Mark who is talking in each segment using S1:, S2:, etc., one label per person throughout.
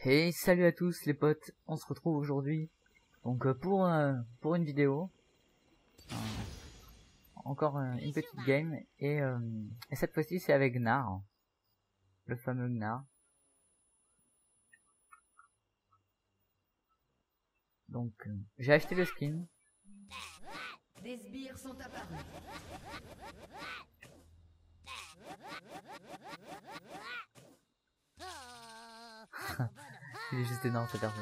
S1: Et salut à tous les potes, on se retrouve aujourd'hui donc pour une vidéo, encore une petite game et cette fois-ci c'est avec Gnar, le fameux Gnar. Donc j'ai acheté le skin.
S2: Des sbires sont apparus.
S1: Il est juste énorme cet arbre.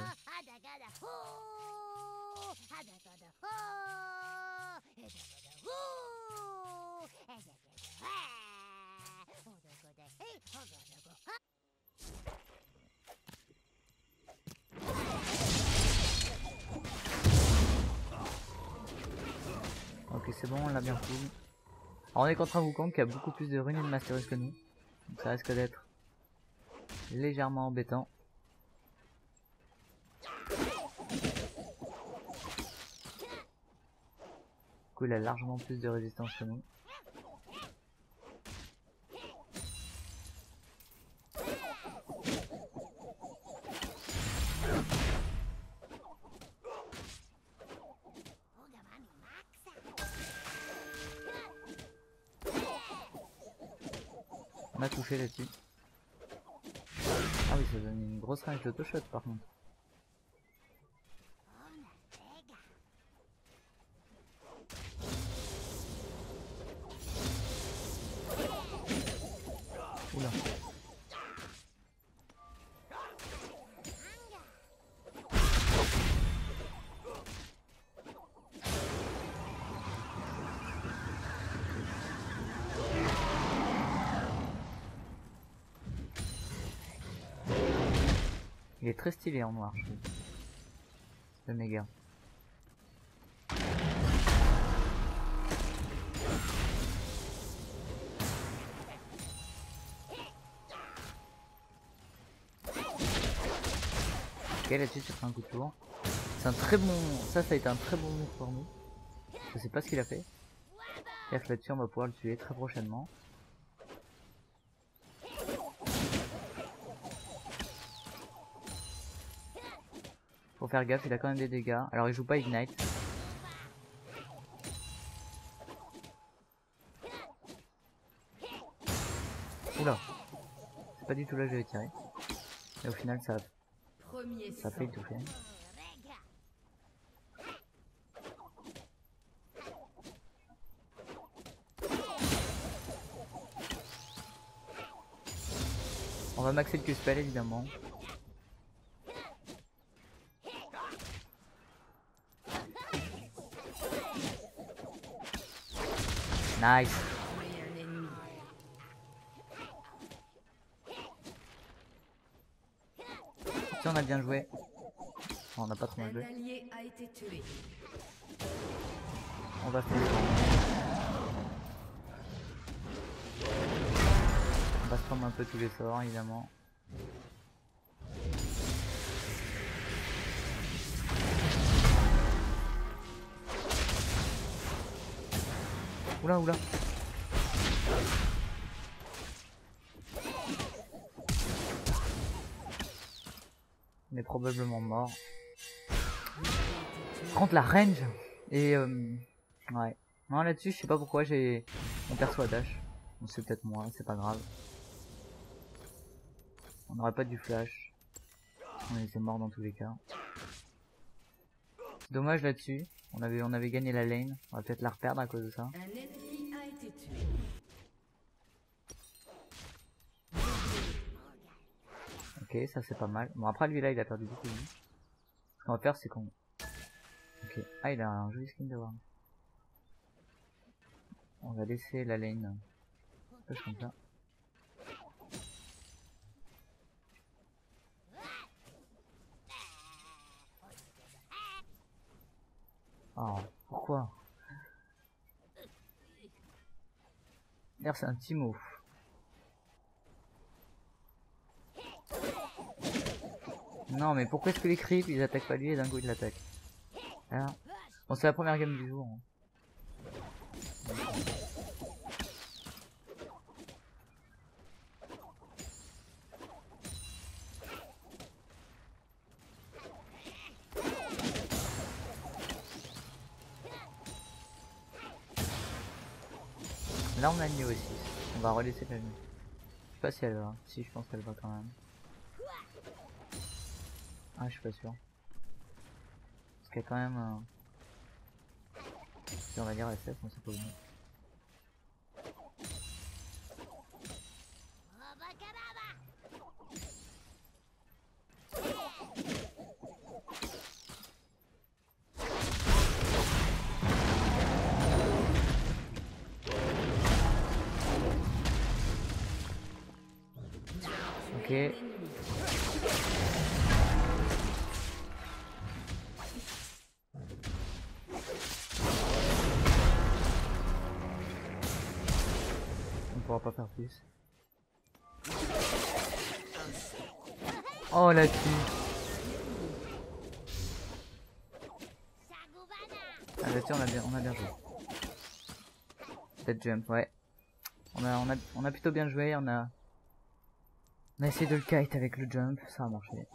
S1: Ok, c'est bon, on l'a bien full. Alors on est contre un Wukong qui a beaucoup plus de runes et de masteries que nous, donc ça risque d'être légèrement embêtant. Du coup il a largement plus de résistance que nous. On a touché là-dessus. Ah oui, ça donne une grosse range d'auto-shot par contre. Oula. Il est très stylé en noir, je trouve. Le méga. Ok, là-dessus, ça fait un coup de tour. C'est un très bon. Ça a été un très bon move pour nous. Je sais pas ce qu'il a fait. Bref, là-dessus, on va pouvoir le tuer très prochainement. Faut faire gaffe, il a quand même des dégâts. Alors, il joue pas Ignite. Oula. C'est pas du tout là que je vais tirer. Et au final, ça a fait étouffer. On va maxer le Q-spell évidemment. Nice. Si on a bien joué. Oh, on n'a pas trop mal joué. On va faire. On va se prendre un peu tous les sorts évidemment. Oula oula. On est probablement mort. Contre la range. Et ouais. Non, là-dessus je sais pas pourquoi j'ai mon perso à dash. Bon, c'est peut-être moi, c'est pas grave. On n'aurait pas du flash. On était mort dans tous les cas. C'est dommage là-dessus. On avait gagné la lane. On va peut-être la reperdre à cause de ça.
S2: Un ennemi a été tué.
S1: Ok, ça c'est pas mal. Bon, après lui là il a perdu beaucoup de vie. Ce qu'on va faire c'est qu'on... Ok. Ah, il a un joli skin de Warm. On va laisser la lane push comme ça. Oh, pourquoi? D'ailleurs c'est un petit mot. Non mais pourquoi est-ce que les creeps ils attaquent pas lui et d'un coup ils l'attaquent? Alors, bon c'est la première game du jour. Hein. Là on a le niveau 6. On va relaisser la nuit. Je sais pas si elle va. Si, je pense qu'elle va quand même. Ah, je suis pas sûr. Parce qu'il y a quand même si on va dire SF, on sait pas où. Ok. On pourra pas faire plus. Oh la tue. Ah bah tiens, on a bien joué. Peut-être jump, ouais. On a plutôt bien joué, on a essayé de le kite avec le jump, ça a marché.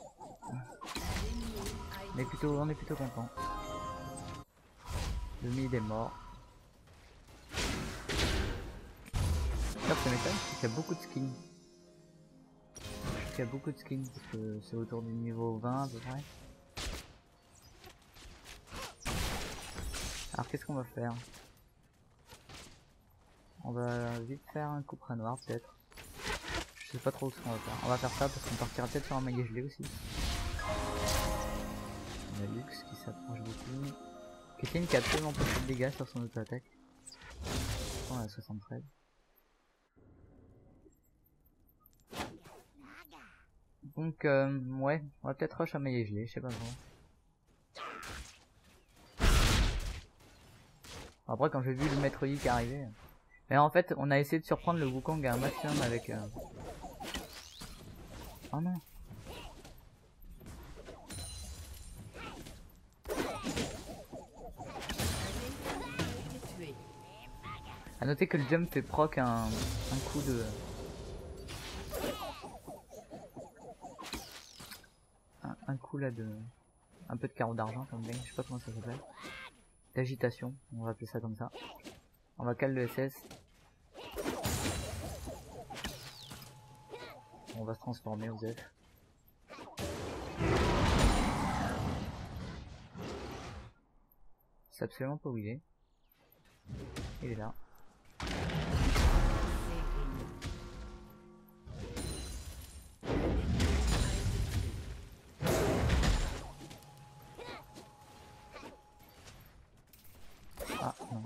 S1: On est plutôt content. Le mid est mort. D'ailleurs, ça m'étonne parce qu'il y a beaucoup de skins. Je sais qu'il y a beaucoup de skins parce que c'est autour du niveau 20 à peu près. Alors qu'est-ce qu'on va faire? On va vite faire un couperet noir peut-être. Je sais pas trop ce qu'on va faire. On va faire ça parce qu'on partira peut-être sur un maillet gelé aussi. On a Lux qui s'approche beaucoup. Caitlyn qui a absolument pas fait de dégâts sur son auto-attaque. On a 73. Donc ouais, on va peut-être rush un maillet gelé, je sais pas trop. Après quand j'ai vu le maître Yi qui arrivait. Mais en fait on a essayé de surprendre le Wukong à un maximum avec oh non. A noter que le jump fait proc un coup de... Un coup là de... Un peu de carreau d'argent comme bien, je sais pas comment ça s'appelle. D'agitation, on va appeler ça comme ça. On va caler le SS. On va se transformer aux F. C'est absolument pas où il est. Il est là. Ah non.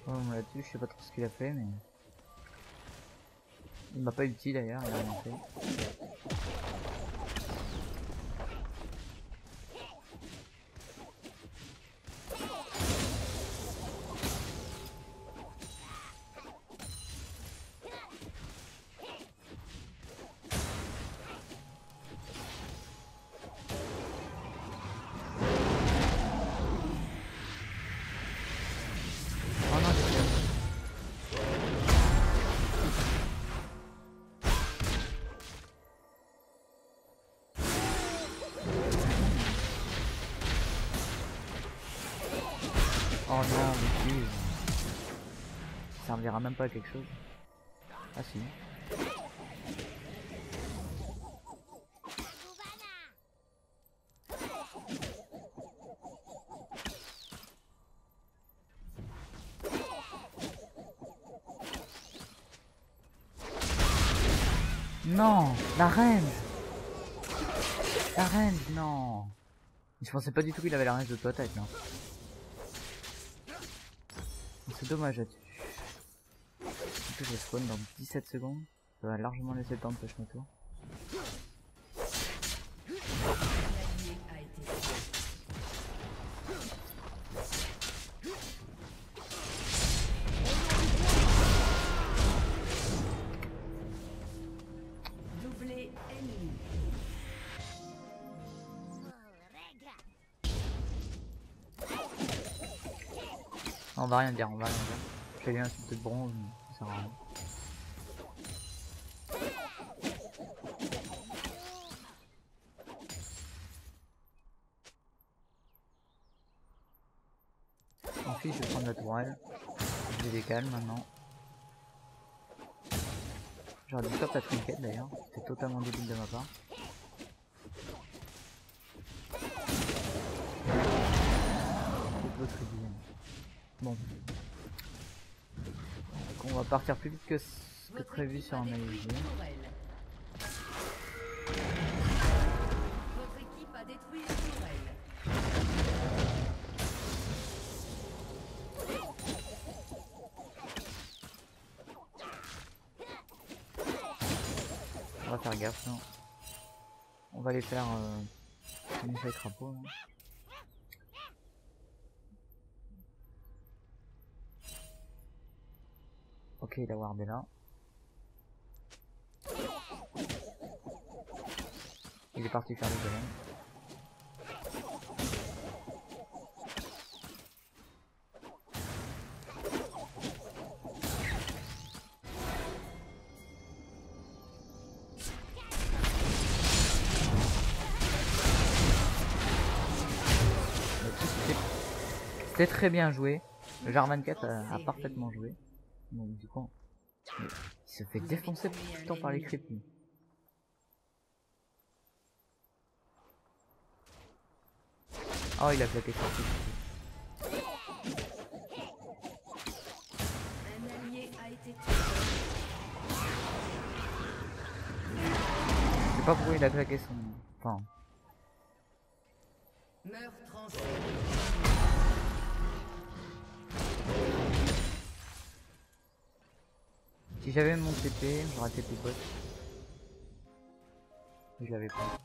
S1: Oh, on l'a tué, je sais pas trop ce qu'il a fait, mais... Il m'a pas ulti d'ailleurs, il a rien fait. Oh non, j'ai fait. Oh non, mais tu... Ça servira même pas à quelque chose. Ah si. Non, la reine. La reine, non. Je pensais pas du tout qu'il avait la reine de attaque, non. C'est dommage là-dessus. En plus, je spawn dans 17 secondes. Ça va largement laisser le temps de push mon tour.
S2: Doublé ennemi.
S1: On va rien dire, on va rien dire. fais lui insulter de bronze, mais ça sert à rien. Ensuite je vais prendre la tourelle. Je les décale maintenant. J'aurais dû stop la trinquette d'ailleurs, c'est totalement débile de ma part. Bon. Donc on va partir plus vite que ce que prévu sur un AEG.
S2: Votre équipe a détruit une tourelle.
S1: On va faire gaffe, non. On va les faire un effet crapaud là. Ok, il a wardé là. Il est parti faire le golem. C'était très bien joué. Le Jarvan 4 a parfaitement joué. Donc du coup, il se fait défoncer tout le temps par les creeps. Oh, il a claqué sorti.
S2: Un allié a été tué.
S1: Je sais pas pourquoi il a claqué son... Enfin...
S2: Meurtre en série.
S1: Si j'avais mon TP, j'aurais TP bot. Je l'avais pas.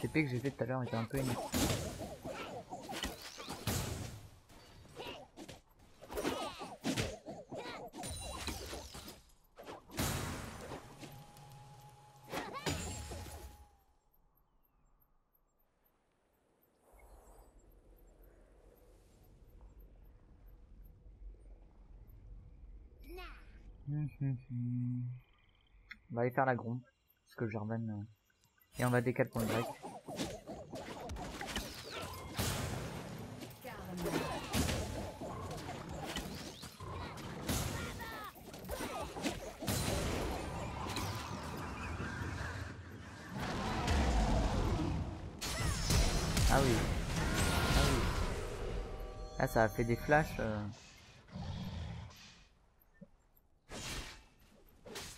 S1: Le TP que j'ai fait tout à l'heure était un peu inutile. On va aller faire la gronde, parce que le Jarvan... Et on va décaler pour le break. Ah oui. Ah oui. Ah, ça a fait des flashs.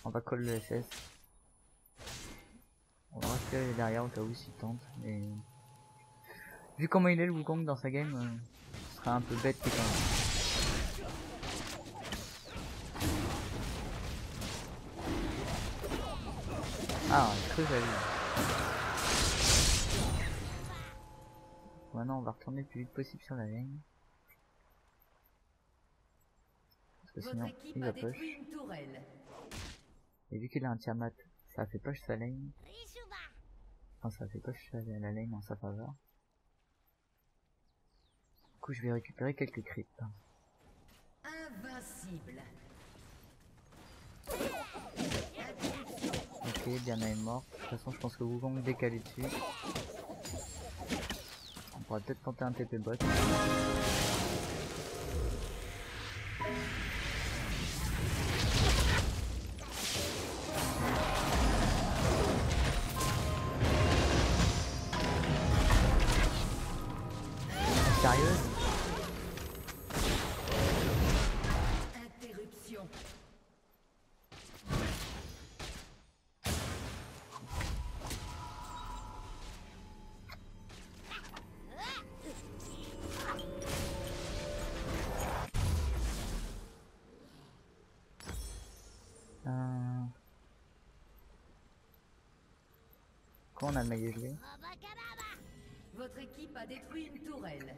S1: On va coller le SS. On va rester derrière au cas où s'il tente. Mais vu comment il est le Wukong dans sa game, ce serait un peu bête qu'il tente. Ah, je cru que j'avais vu. Maintenant on va retourner le plus vite possible sur la lane. Parce que sinon il va push. Et vu qu'il a un Tiamat, ça fait push sa lane. Enfin ça fait push la lane en sa faveur. Du coup je vais récupérer quelques creeps.
S2: Invincible.
S1: Ok, Diana est morte. De toute façon je pense que Wukong décalé dessus. On pourra peut-être tenter un TP bot. Sérieuse?
S2: Interruption. Quoi on a le maillot gelé? Votre équipe a détruit une tourelle.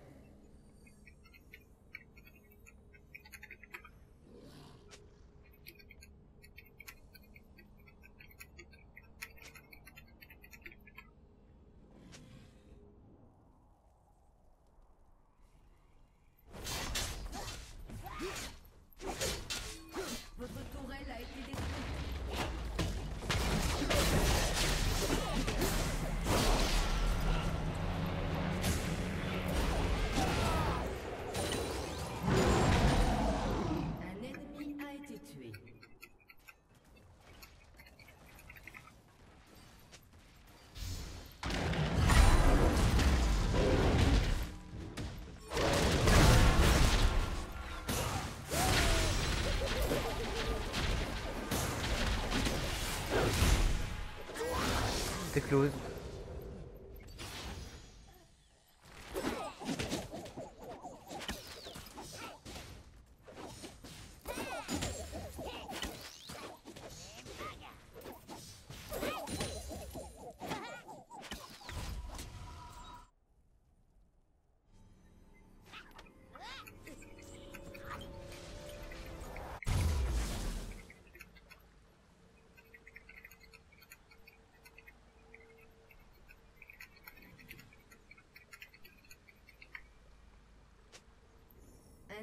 S1: close.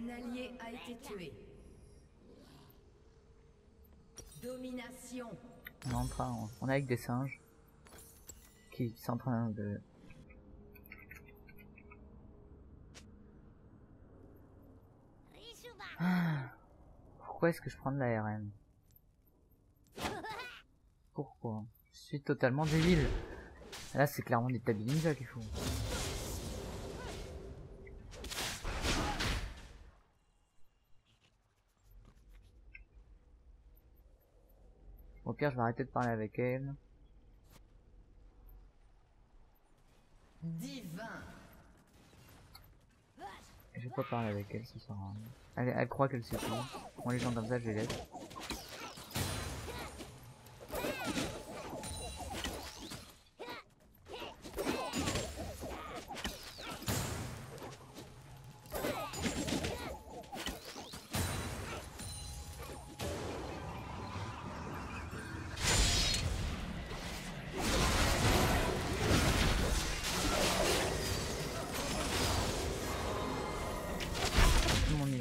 S2: Un allié a été tué. Domination.
S1: On est en train, on est avec des singes qui sont en train de... Pourquoi est-ce que je prends de l'ARM? Pourquoi? Je suis totalement débile. Là c'est clairement des Tabi Ninja qu'il faut. Au pire je vais arrêter de parler avec elle.
S2: Divin.
S1: Je vais pas parler avec elle, ça sert à rien. Elle croit qu'elle sait tout. Moi les gens comme ça je les laisse.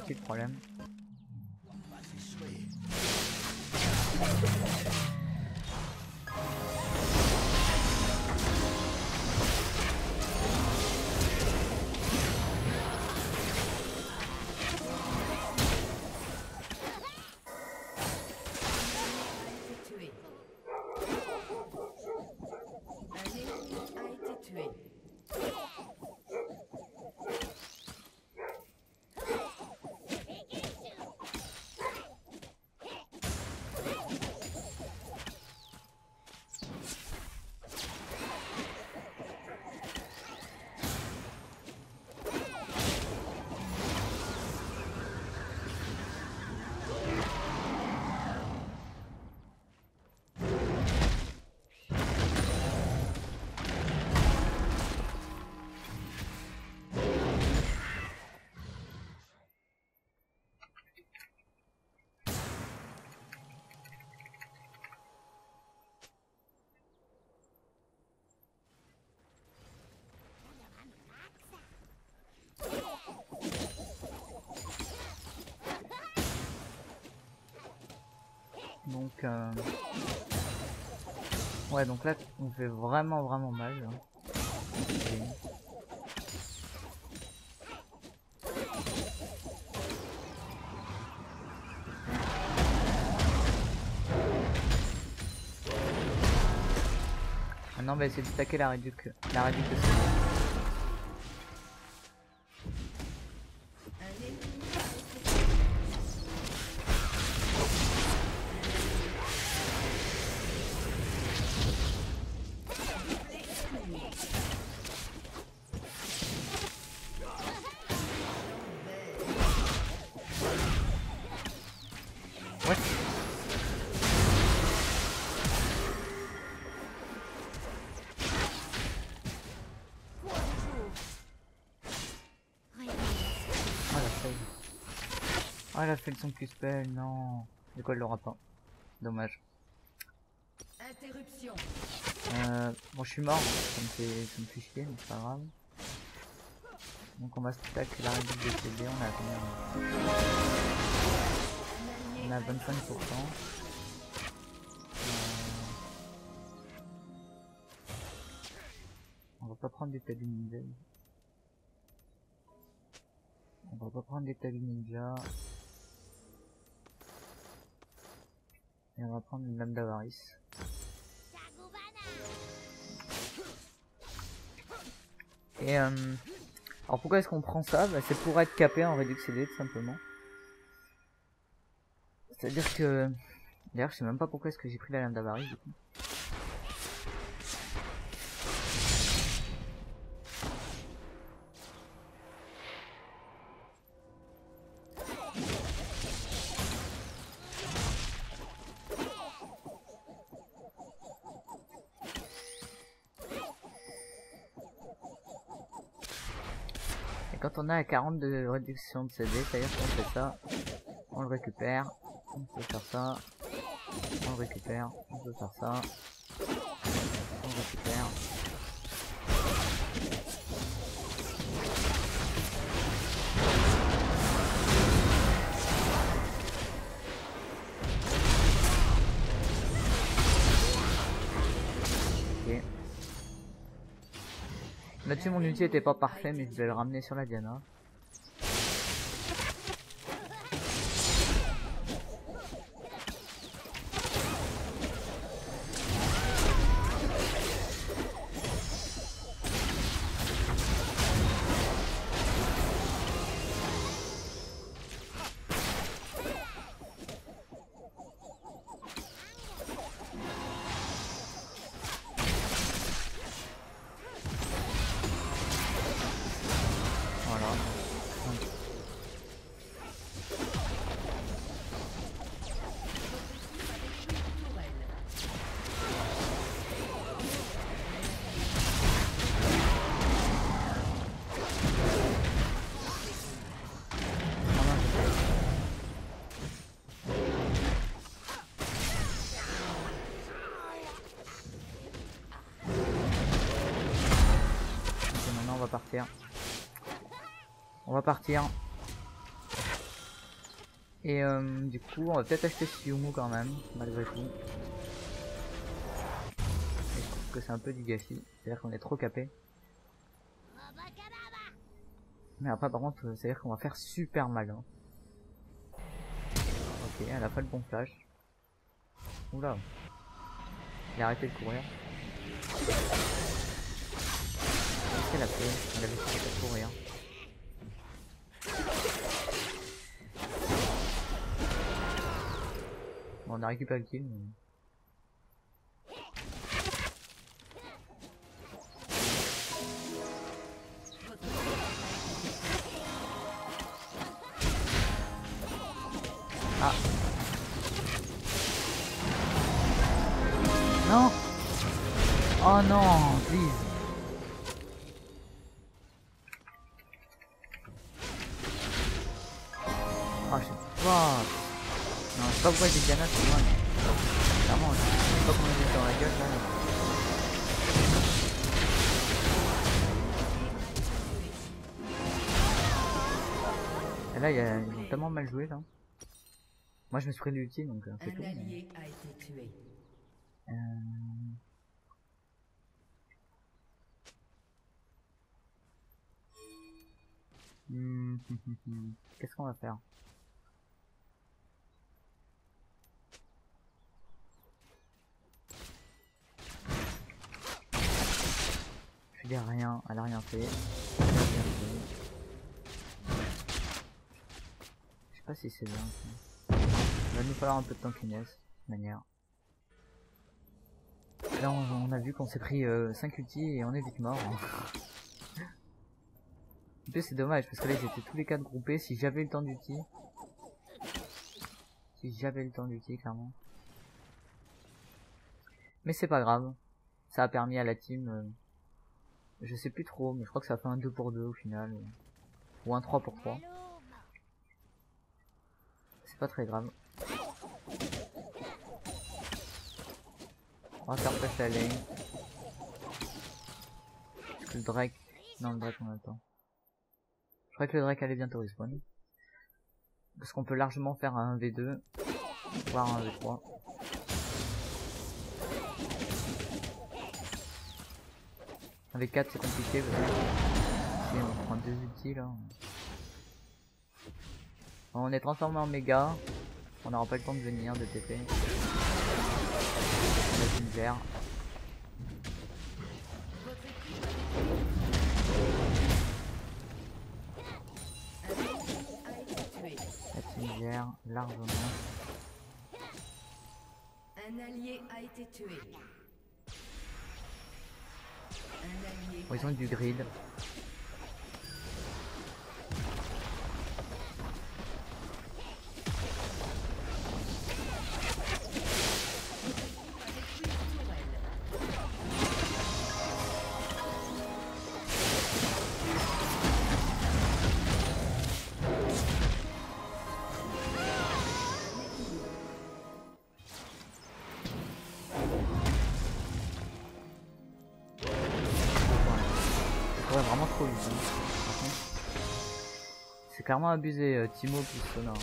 S1: Le problème. Donc ouais, donc là on fait vraiment mal hein. Okay. Maintenant on va essayer de stacker la réduc de Oh, elle a fait son Q-spell, non. Du coup, elle l'aura pas. Dommage.
S2: Interruption.
S1: Bon, je suis mort, ça me fait chier, mais c'est pas grave. Donc, on va stack la réduction de CD, on a combien? On a 25%. On va pas prendre des Tabi Ninja. On va pas prendre des Tabi Ninja. Et on va prendre une lame d'avarice. Et alors pourquoi est-ce qu'on prend ça? Bah, c'est pour être capé en réduc CD tout simplement. C'est-à-dire que... D'ailleurs je sais même pas pourquoi est-ce que j'ai pris la lame d'avarice du coup. Quand on a à 40 de réduction de CD, c'est-à-dire qu'on fait ça, on le récupère, on peut faire ça, on le récupère, on peut faire ça, on le récupère. Ok. Là-dessus mon ulti était pas parfait, mais je vais le ramener sur la Diana. On va partir. Et du coup, on va peut-être acheter Suyumu quand même, malgré tout. Et je trouve que c'est un peu du gâchis, c'est-à-dire qu'on est trop capé. Mais après, par contre, c'est-à-dire qu'on va faire super mal. Hein. Ok, elle a pas le bon flash. Oula. Il a arrêté de courir. Qu'est-ce qu'elle a fait? Elle avait arrêté de courir. Bon, on a récupéré le kill. Mais... Ah. Non. Oh non, please. Ah, je sais pas. Non, je sais pas pourquoi j'ai Diana sur moi, mais clairement, je sais pas comment j'ai dans la gueule là. Et là, ils ont tellement mal joué là. Moi, je me suis pris l'ulti donc c'est tout. Mais... Qu'est-ce qu'on va faire? Je dis rien, elle a rien fait. Je sais pas si c'est bien. Il va nous falloir un peu de tankiness, de toute manière. Là on a vu qu'on s'est pris 5 ultis et on est vite mort. Hein. En plus c'est dommage parce que là ils étaient tous les 4 groupés. Si j'avais le temps d'ulti. Clairement. Mais c'est pas grave. Ça a permis à la team... je sais plus trop, mais je crois que ça fait un 2 pour 2 au final. Ou un 3 pour 3. C'est pas très grave. On va faire flash la lane. Parce que le Drake... Non, le Drake on a le temps. Je crois que le Drake allait bientôt respawn. Parce qu'on peut largement faire un V2. Voire un V3. Un V4 c'est compliqué parce que... Si on prend 2 ultis là... Bon, on est transformé en méga. On n'aura pas le temps de venir, de TP. La team gère. La team gère largement.
S2: Un allié a été tué.
S1: Bon, ils ont du grid. ça. Par contre, c'est clairement abusé, Timo plus Sona.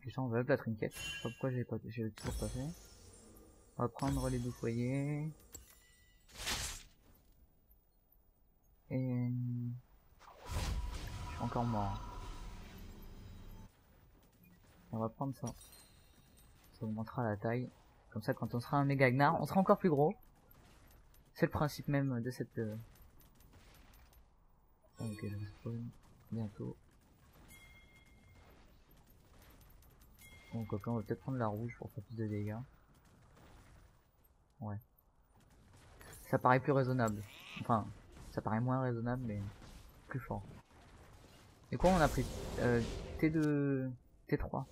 S1: Déjà on va up la trinquette. Je sais pas pourquoi j'ai toujours pas fait. On va prendre les 2 foyers. Et je suis encore mort. On va prendre ça. Ça augmentera la taille. Comme ça quand on sera un méga Gnar, on sera encore plus gros. C'est le principe même de cette... Ok, je spawn bientôt. Bon, coquin, on va peut-être prendre la rouge pour faire plus de dégâts. Ouais. Ça paraît plus raisonnable. Enfin, ça paraît moins raisonnable, mais plus fort. Et quoi, on a pris T2... T3.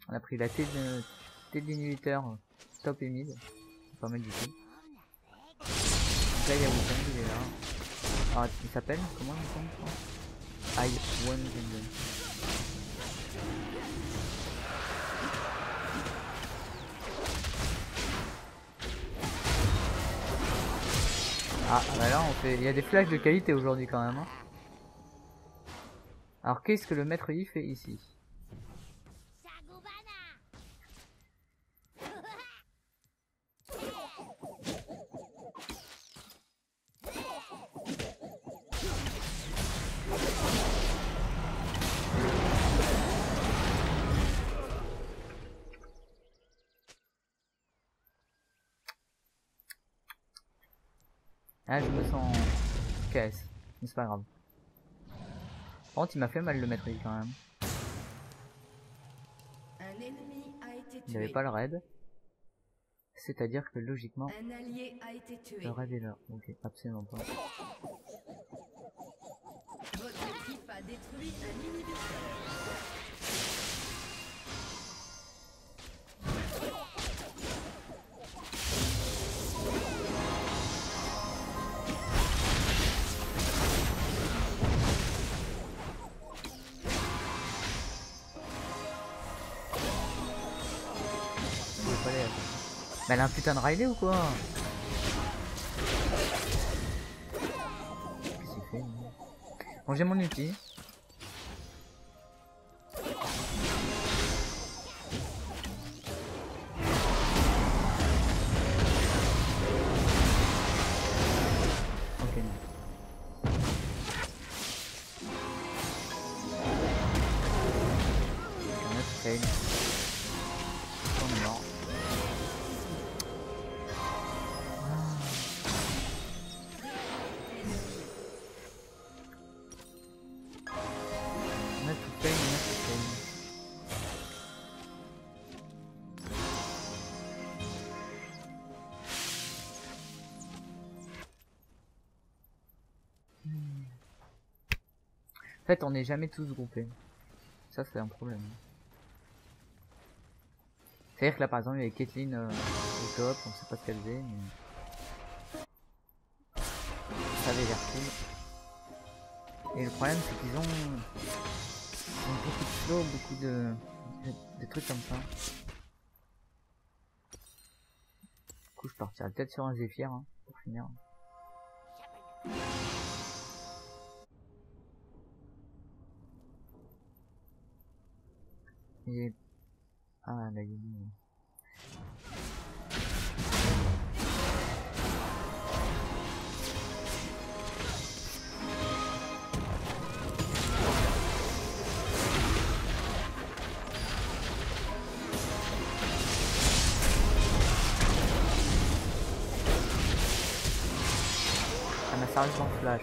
S1: On a pris la T de l'inhibiteur top et mid. C'est pas mal du tout. Donc là, il y a Wukong, il est là. Ah, il s'appelle comment Wukong, je crois? I1 Gendon. Ah, bah là, on fait... Il y a des flashs de qualité aujourd'hui quand même. Hein. Alors, qu'est-ce que le maître y fait ici? Ah, je me sens KS, mais c'est pas grave. Par contre, il m'a fait mal le maître quand même. Il n'avait pas le raid. C'est-à-dire que logiquement, le raid est là. Ok, absolument pas.
S2: Votre équipe a détruit un inhibiteur.
S1: Mais elle a un putain de Riley ou quoi? Qu'est-ce qu'il fait? Bon, j'ai mon ulti. Ok, non. On a fail. On est mort. En fait, on n'est jamais tous groupés. Ça, c'est un problème. C'est-à-dire que là, par exemple, il y avait Caitlyn au top, on sait pas ce qu'elle faisait, mais... Ça avait l'air cool. Et le problème, c'est qu'ils ont beaucoup de flow, beaucoup de trucs comme ça. Du coup, je partirai peut-être sur un Zephyr, hein, pour finir. Et... Ah, la gueule. Ça m'a servi en flash.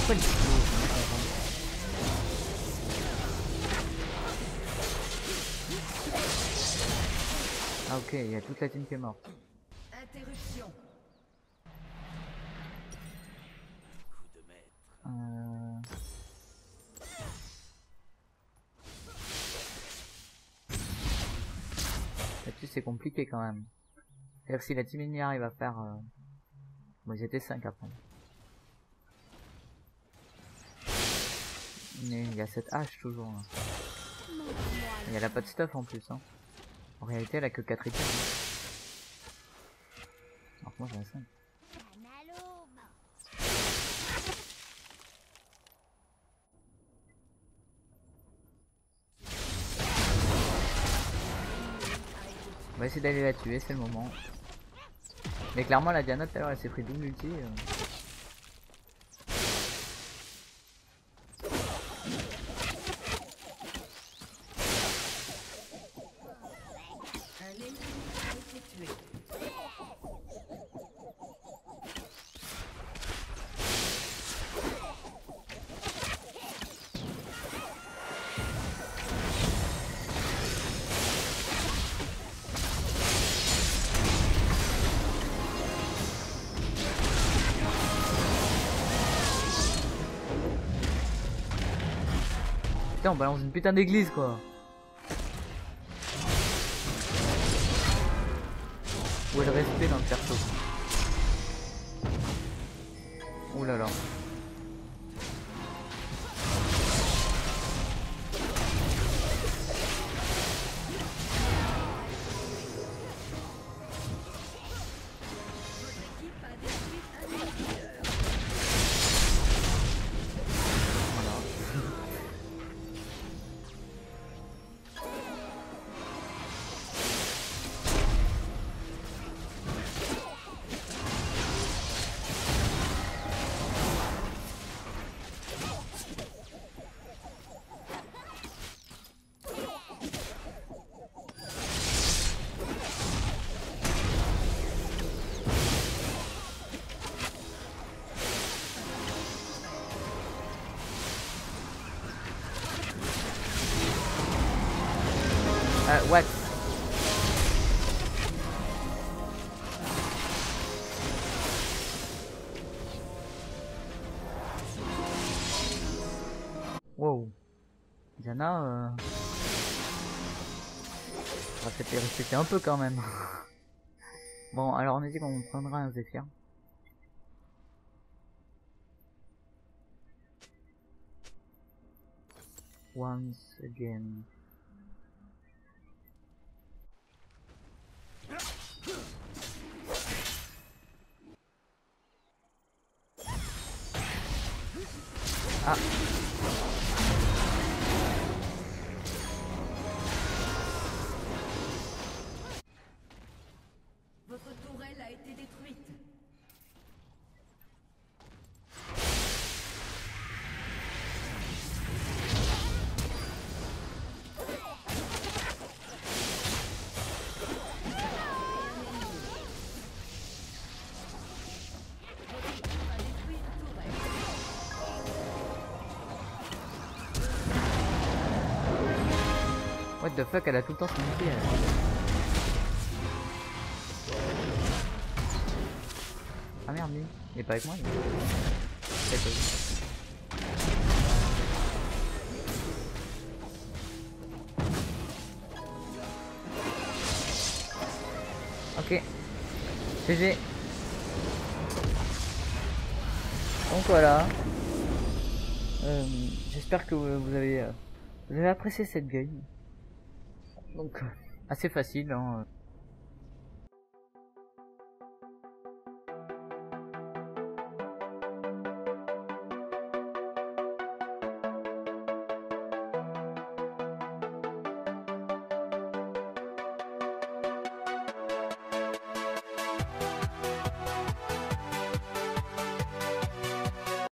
S1: Pourquoi il Ah ok, il y a toute la team qui est morte.
S2: Interruption. Là-dessus c'est compliqué quand même. C'est-à-dire que si la team ennemie arrive à faire... Bon, ils étaient 5 après.
S1: assassiner. Il y a cette hache toujours là. Et elle a pas de stuff en plus. Hein. En réalité, elle a que 4 items. Hein. Alors que moi j'en ai 5. On va essayer d'aller la tuer, c'est le moment. Mais clairement la Diana tout à l'heure elle s'est pris double ulti. Putain, on balance une putain d'église quoi. Où est le respect dans le perso? Ouh là là. What? Wow. Diana, on va peut-être les respecter un peu quand même. Bon, alors on a dit qu'on prendra un Zephyr. Once again. Ah.
S3: Votre tourelle a été détruite.
S1: What the fuck, elle a tout le temps son ulti. Ah merde, lui, il est pas avec moi. Ok. GG. Donc voilà. J'espère que vous avez apprécié cette game. Donc assez facile, hein.